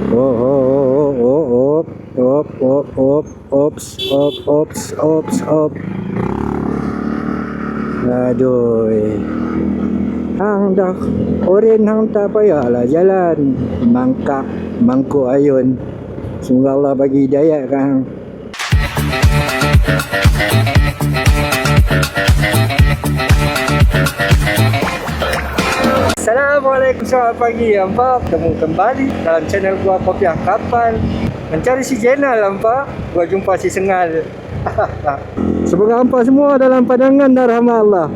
Oh, oh, oh, oh, oh, op, op, op, ops, op, ops, ops, op. Aduh. Hang dah oren hang tak payahlah jalan. Mangkak, mangkuk ayun. Semoga Allah bagi hidayah kan hang. Assalamualaikum, selamat pagi hampa. Ketemu kembali dalam channel gua Kopiah Kapal. Mencari si Jenal hampa. Gua jumpa si Sengal. Semoga hampa semua dalam pandangan dan rahmat Allah.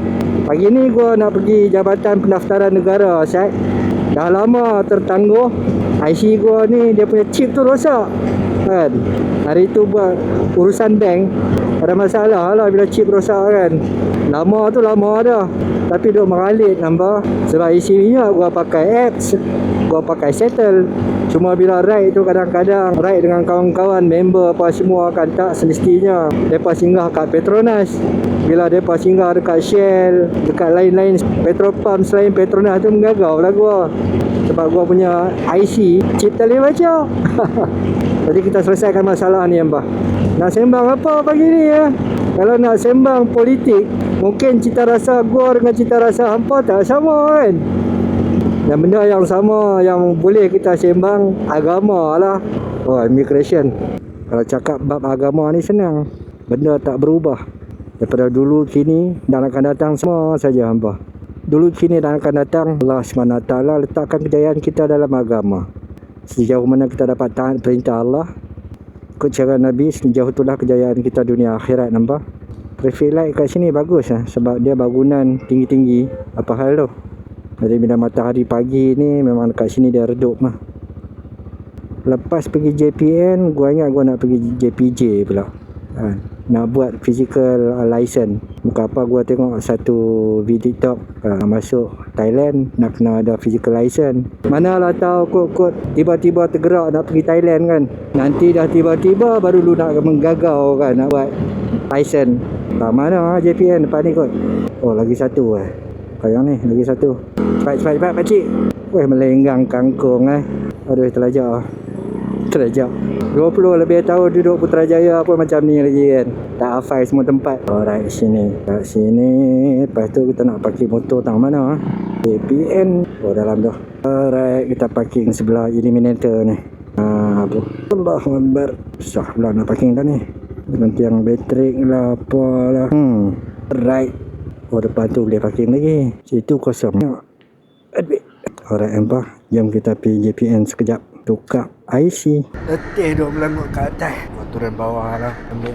Pagi ni gua nak pergi Jabatan Pendaftaran Negara, Syed. Dah lama tertangguh. IC gua ni dia punya chip tu rosak kan. Hari tu buat urusan bank, ada masalah lah bila chip rosak kan. Lama tu lama dah, tapi duk mengalit nampak. Sebab isi minyak gua pakai apps, gua pakai settle. Cuma bila ride tu kadang-kadang ride dengan kawan-kawan member apa semua kan tak semestinya depa singgah kat Petronas. Bila depa singgah dekat Shell, dekat lain-lain petrol pump selain Petronas tu menggagau lah gua. Sebab gua punya IC chip tak boleh baca. Jadi kita selesaikan masalah ni hamba. Nak sembang apa pagi ni ya? Kalau nak sembang politik, mungkin cita rasa gua dengan cita rasa hampa tak sama kan. Dan benda yang sama yang boleh kita sembang agama lah. Oh, immigration. Kalau cakap bab agama ni senang. Benda tak berubah. Daripada dulu kini dan akan datang semua saja hampa. Dulu kini dan akan datang Allah SWT letakkan kejayaan kita dalam agama. Sejauh mana kita dapat taat perintah Allah, ikut cara Nabi, sejauh itulah kejayaan kita dunia akhirat nampak. Traffic light kat sini bagus lah, sebab dia bangunan tinggi-tinggi. Apa hal tu? Jadi bila matahari pagi ni memang kat sini dia redup mah. Lepas pergi JPN, gua ingat gua nak pergi JPJ pula. Nak buat physical license. Bukan apa, gua tengok satu video TikTok masuk Thailand nak kena ada physical license. Manalah tahu kot tiba-tiba tergerak nak pergi Thailand kan. Nanti dah tiba-tiba baru lu nak menggagau kan nak buat license. Mana JPN depan ni kot. Oh, lagi satu Kayak ni lagi satu. Cepat pakcik. Weh, melenggang kangkung Aduh, terlajak 20 lebih tahun duduk Putrajaya pun macam ni lagi kan. Tak hafal semua tempat. Alright, sini. Kat sini. Lepas tu kita nak parking motor tang mana JPN. Oh, dalam tu. Alright, kita parking sebelah Eliminator ni. Allahu Akbar. Susah pula nak parking dah ni. Nanti yang bateri lah apalah. Right. Oh, depan tu boleh parking lagi. Situ kosong. Alright, empah. Jom kita pergi JPN sekejap. Tukar IC. Letih duk melengok ke atas. Gua turun bawah lah. Ambil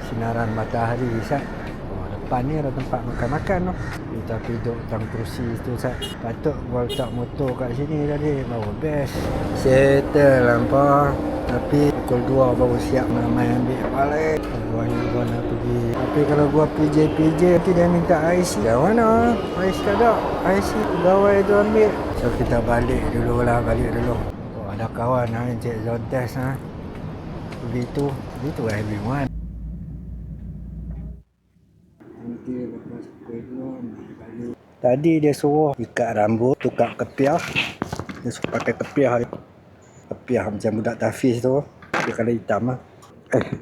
sinaran matahari Sat. Oh, depan ni ada tempat makan-makan tu. Kita duduk dalam kerusi tu Sat. Patut gua letak motor kat sini tadi. Oh, best. Settle lampa. Tapi pukul 2 baru siap nak main ambil balik. Gua nak pergi. Tapi kalau gua pergi JPJ nanti dia minta IC. Dah mana? IC tak ada. IC pegawai tu ambil. So kita balik dulu. Ada kawan cek zone test begitu everyone. Tadi dia suruh ikat rambut, tukar kepiah. Dia suruh pakai kepiah macam budak tafiz tu. Dia kala hitam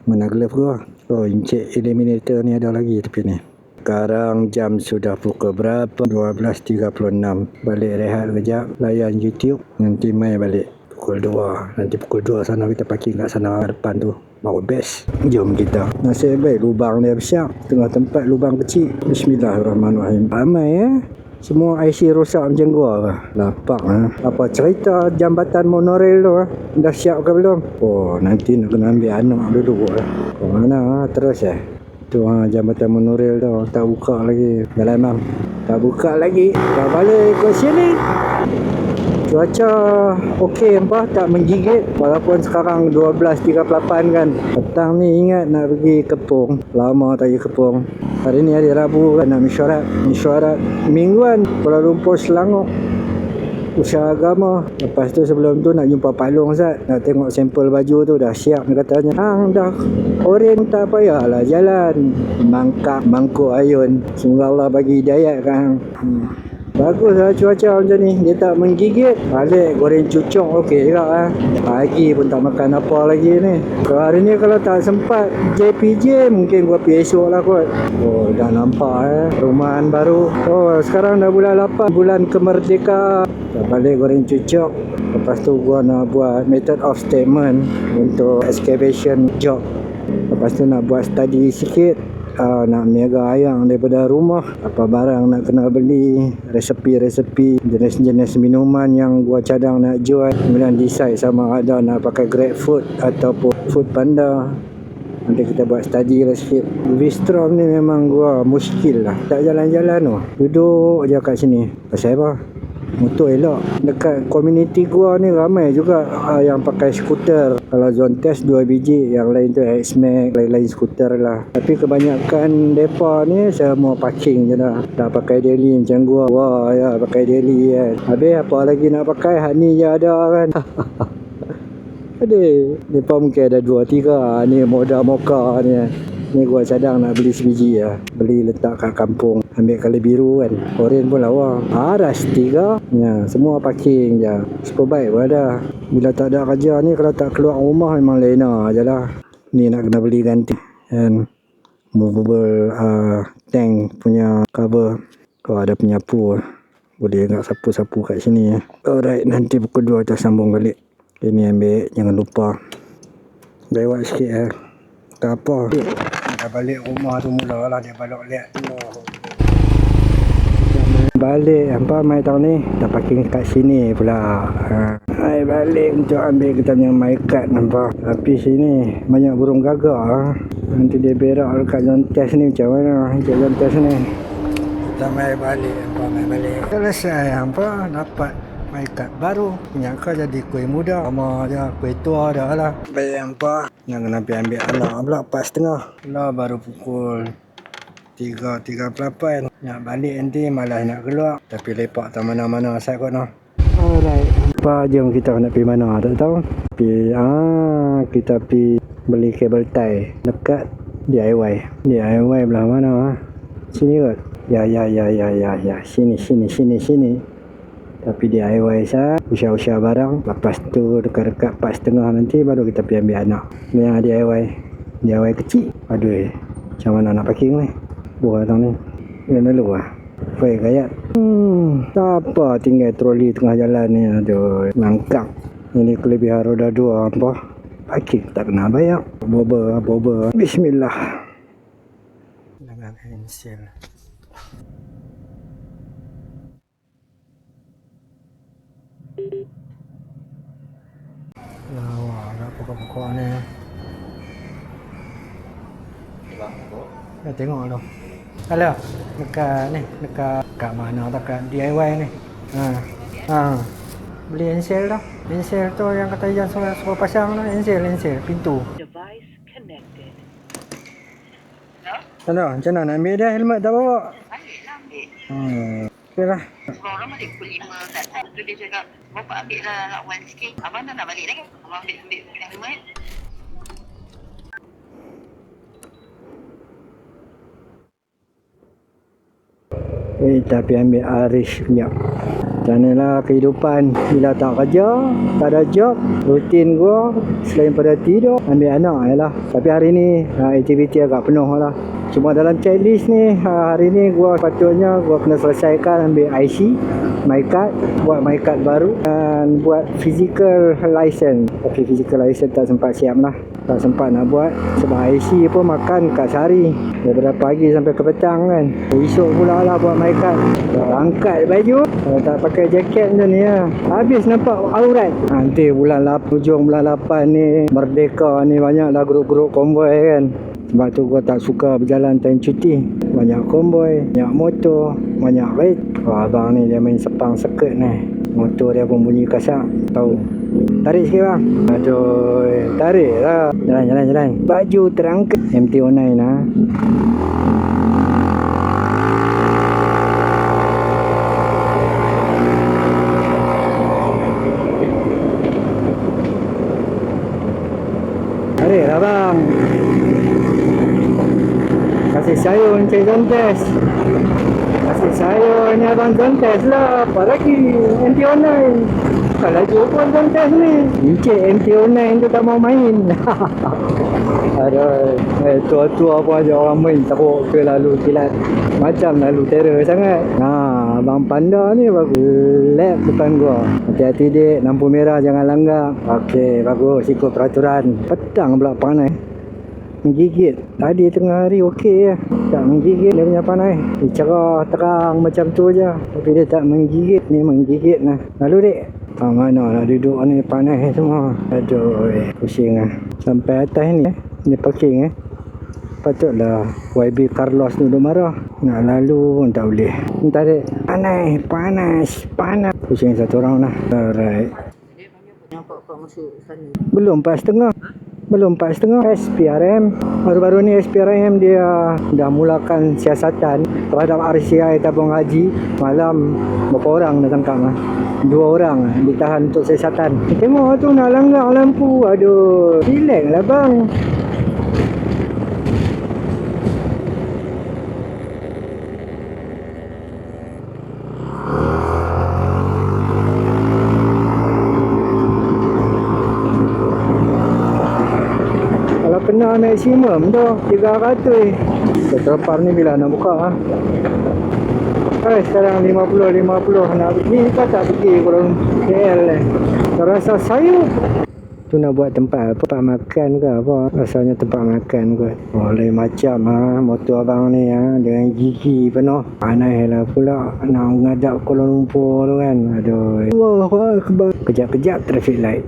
mana glove gua? Oh, Encik Eliminator ni ada lagi tepi ni. Sekarang jam sudah pukul berapa? 12.36. Balik rehat kejap, layan YouTube, nanti mai balik pukul 2. Nanti pukul 2 sana kita parking kat sana depan tu. Mau best. Jom kita. Nasib baik lubang dia besar. Tengah tempat lubang kecil. Bismillahirrahmanirrahim. Ramai semua IC rosak macam gua Lapak Apa cerita jambatan monorail tu dah siap ke belum? Oh, nanti nak kena ambil anak dulu mana terus tu jambatan monorail tu tak buka lagi. Dah memang tak buka lagi. Dah balik ke sini. Cuaca okey empah, tak menggigit. Walaupun sekarang 12.38 kan. Petang ni ingat nak pergi Kepong. Lama tak pergi Kepong. Hari ni hari Rabu kan nak mesyuarat mingguan Kuala Lumpur Selangor. Usaha agama. Lepas tu sebelum tu nak jumpa Pak Long Zat. Nak tengok sampel baju tu dah siap. Dia katanya hang dah oren tak payahlah jalan. Mangkuk ayun. Semoga Allah bagi hidayah kan hang. Bagus lah cuaca macam ni. Dia tak menggigit. Balik goreng cucuk okey juga lah. Pagi pun tak makan apa lagi ni. So, hari ni kalau tak sempat JPJ mungkin gua pergi esok lah kot. Oh dah nampak perumahan baru. Oh sekarang dah bulan 8, bulan kemerdekaan. Dah balik goreng cucuk. Lepas tu gua nak buat method of statement untuk excavation job. Lepas tu nak buat study sikit. Nak niaga ayam daripada rumah, apa barang nak kena beli, resepi-resepi, jenis-jenis minuman yang gua cadang nak jual. Kemudian decide sama ada nak pakai GrabFood ataupun Food Panda. Nanti kita buat study lah sikit. Bistro ni memang gua muskil lah, tak jalan-jalan tu, duduk je kat sini. Pasal apa? Motor elok. Dekat komuniti gua ni ramai juga yang pakai skuter. Kalau zone test 2 biji, yang lain tu X-Max, lain-lain skuter lah. Tapi kebanyakan depa ni semua parking je dah. Dah pakai daily macam gua. Wah ya pakai daily kan. Habis apa lagi nak pakai? Hak ni je ada kan. Aduh, depa mungkin ada 2-3 ni modal moka ni. Ni gua cadang nak beli sebiji lah. Beli letak kat kampung. Ambil colour biru kan. Oren pun lawa. Aras 3. Ya, semua parking je. Superbike pun ada. Bila tak ada kerja ni, kalau tak keluar rumah memang lena je lah. Ni nak kena beli ganti. And movable tank punya cover. Kalau ada penyapu, boleh agak sapu-sapu kat sini. Alright, nanti pukul 2 kita sambung balik. Ini ambil, jangan lupa. Lewat sikit lah. Tak apa. Dah balik rumah tu mula lah. Dia balik lihat. Balik hampa mai tahun ni dah parking kat sini pula. Hai balik untuk ambil kita punya my card nampak. Tapi sini banyak burung gagak. Nanti dia berak dekat zone test ni macam mana? Dekat zone test ni. Kita mai balik hampa mai balik. Selesai hampa dapat my card baru. Nyangka jadi kuih muda. Sama je kuih tua dah lah. Baik hampa nak kena pergi ambil anak pula 4.30. Lah baru pukul 3.38. Nak balik nanti malas nak keluar. Tapi lepak tak mana-mana asal kot noh. Alright. Apa jom kita nak pergi mana tak tahu. Kita pergi beli kabel tie dekat DIY. DIY belah mana Sini kot. Ya. Sini. Tapi DIY sah. Usah-usah barang. Lepas tu dekat-dekat 4.30 nanti baru kita pergi ambil anak. Ni yang DIY kecil. Aduh. Macam mana nak parking ni? Buah tang ni. Dia lalu lah. Baik gayat. Tak apa tinggal troli tengah jalan ni. Aduh. Langkang. Ini kelebihan roda 2 apa. Parking tak kena bayar. Boba. Bismillah. Dengan handsil. Wah, agak pokok-pokok ni. Tengok tu. Alah, dekat mana tak kat DIY ni. Beli ensel dah. Ensel tu yang kata yang suruh pasang tu, ensel pintu. Mana? Macam mana nak ambil dia helmet tak bawa? Balik lah ambil. Okeylah. Sebelum orang balik pukul 5 kat sana. Tu dia cakap, bapak ambil lah lawan sikit. Abang nak balik lagi. Abang ambil helmet. Tapi ambil Arish punya. Macam lah kehidupan. Bila tak kerja, tak ada job, rutin gua selain pada tidur, ambil anak je lah. Tapi hari ni aktiviti agak penuh lah. Cuma dalam checklist ni, hari ni gua patutnya gua kena selesaikan ambil IC, my card, buat my card baru dan buat physical license. Tapi physical license tak sempat siap lah. Tak sempat nak buat sebab IC pun makan kat sehari daripada pagi sampai ke petang kan. Esok pula lah buat my card. Angkat baju, tak pakai jaket macam ni lah. Habis nampak aurat. Nanti hujung bulan 8 ni Merdeka ni banyak lah grup-grup konvoy kan. Sebab tu gua tak suka berjalan time cuti. Banyak konvoy, banyak motor, banyak raid. Abang ni dia main sepang seket ni. Motor dia pun bunyi kasar. Tahu. Tarik sikit bang. Aduh, tarik lah. Jalan. Baju terangkat. MT-09 lah. Tarik lah bang. Kasih sayur Encik Zontes. Kasih Saya ni abang Zontes lah. Apa lagi? MT-09. Kalau jumpa Zontes ni. Encik MT-09 tu tak mau main. Aduh, tua-tua pun aja orang main teruk ke lalu kilat. Macam lalu terror sangat. Abang Panda ni bagus. Lap depan gua. Hati-hati dek, lampu merah jangan langgar. Okey, bagus, ikut peraturan. Petang pula panas. Menggigit. Tadi tengah hari okey je. Tak menggigit dia punya panas. Dia cerah, terang macam tu je. Tapi dia tak menggigit. Ni menggigit lah. Lalu dek. Mana nak duduk ni panas semua. Aduh, pusing lah. Sampai atas ni. Ni parking Patutlah YB Carlos tu duduk marah. Nak lalu pun tak boleh. Entah dek. Panas. Pusing satu orang lah. Alright. Nampak kau masuk sana. Belum 4.5. Belum 4.5 SPRM. Baru-baru ni SPRM dia dah mulakan siasatan terhadap RCI tabung haji. Malam berapa orang dah tangkap lah. 2 orang ditahan untuk siasatan. Tengok tu nak langgar lampu. Aduh, relax lah bang. Kena maksimum tu 300. Terpar ni bila nak buka sekarang 50 nak ni kita tak pergi kurang KL rasa sayur tu nak buat tempat makan ke apa. Rasanya tempat makan kot. Boleh macam motor abang ni dengan gigi penuh. Panas lah pula nak ngadap Kuala Lumpur tu kan. Aduh, Allahu Akbar. Kejap-kejap traffic light.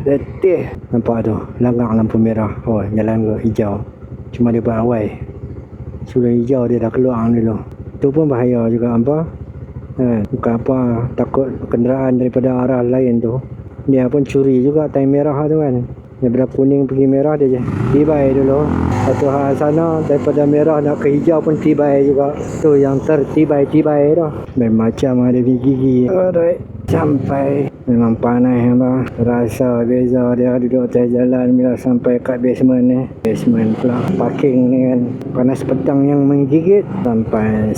Letih. Nampak tu langgar lampu merah. Oh, jalan ke hijau. Cuma dia buat awal. Sebelum hijau dia dah keluar dulu. Tu pun bahaya juga apa. Bukan apa, takut kenderaan daripada arah lain tu dia pun curi juga time merah tu kan. Daripada kuning pergi merah dia je tibai dulu. Satu hal sana daripada merah nak ke hijau pun tibai juga. Tu yang tertibai-tibai tu. Macam ada gigi. Alright. Sampai memang panas rasa beza dia duduk atas jalan bila sampai kat basement ni. Basement pula parking ni kan. Panas petang yang menggigit. Sampai